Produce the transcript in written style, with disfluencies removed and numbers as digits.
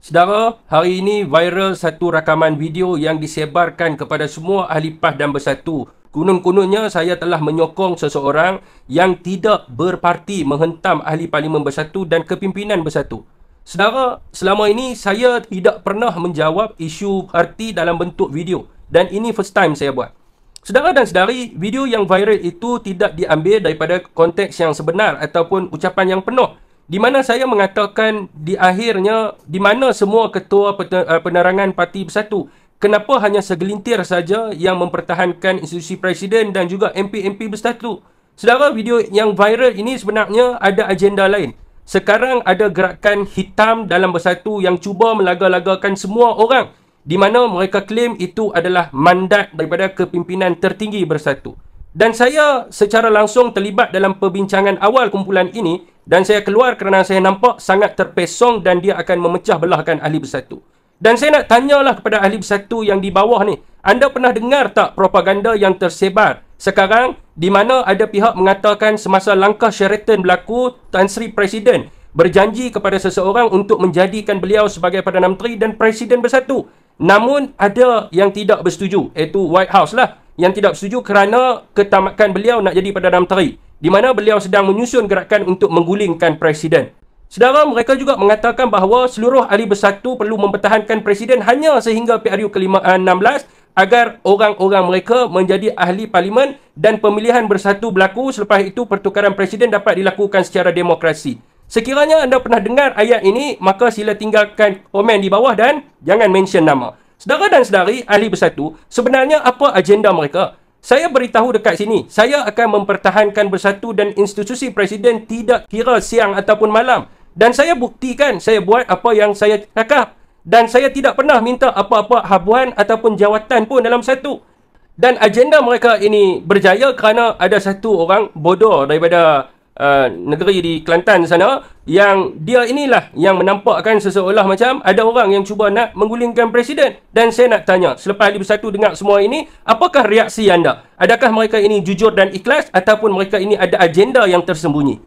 Saudara, hari ini viral satu rakaman video yang disebarkan kepada semua ahli PAS dan Bersatu. Konon-kononnya saya telah menyokong seseorang yang tidak berparti menghentam ahli Parlimen Bersatu dan kepimpinan Bersatu. Saudara, selama ini saya tidak pernah menjawab isu parti dalam bentuk video. Dan ini first time saya buat. Saudara dan saudari, video yang viral itu tidak diambil daripada konteks yang sebenar ataupun ucapan yang penuh. Di mana saya mengatakan di akhirnya, di mana semua ketua penerangan Parti Bersatu, kenapa hanya segelintir saja yang mempertahankan institusi Presiden dan juga MP-MP Bersatu. Saudara, video yang viral ini sebenarnya ada agenda lain. Sekarang ada gerakan hitam dalam Bersatu yang cuba melaga-lagakan semua orang, di mana mereka claim itu adalah mandat daripada kepimpinan tertinggi Bersatu. Dan saya secara langsung terlibat dalam perbincangan awal kumpulan ini dan saya keluar kerana saya nampak sangat terpesong dan dia akan memecah belahkan ahli Bersatu. Dan saya nak tanyalah kepada ahli Bersatu yang di bawah ni, anda pernah dengar tak propaganda yang tersebar sekarang di mana ada pihak mengatakan semasa langkah Sheraton berlaku, Tan Sri Presiden berjanji kepada seseorang untuk menjadikan beliau sebagai Perdana Menteri dan Presiden Bersatu. Namun ada yang tidak bersetuju, iaitu White House lah, yang tidak bersetuju kerana ketamakan beliau nak jadi Perdana Menteri, di mana beliau sedang menyusun gerakan untuk menggulingkan Presiden. Saudara, mereka juga mengatakan bahawa seluruh ahli Bersatu perlu mempertahankan Presiden hanya sehingga PRU ke-16 agar orang-orang mereka menjadi ahli Parlimen dan pemilihan Bersatu berlaku. Selepas itu pertukaran Presiden dapat dilakukan secara demokrasi. Sekiranya anda pernah dengar ayat ini, maka sila tinggalkan komen di bawah dan jangan mention nama. Saudara dan saudari ahli Bersatu, sebenarnya apa agenda mereka? Saya beritahu dekat sini, saya akan mempertahankan Bersatu dan institusi Presiden tidak kira siang ataupun malam. Dan saya buktikan saya buat apa yang saya cakap. Dan saya tidak pernah minta apa-apa habuan ataupun jawatan pun dalam Bersatu. Dan agenda mereka ini berjaya kerana ada satu orang bodoh daripada negeri di Kelantan sana, yang dia inilah yang menampakkan seseolah macam ada orang yang cuba nak menggulingkan Presiden. Dan saya nak tanya, selepas ahli Bersatu dengar semua ini, apakah reaksi anda? Adakah mereka ini jujur dan ikhlas ataupun mereka ini ada agenda yang tersembunyi?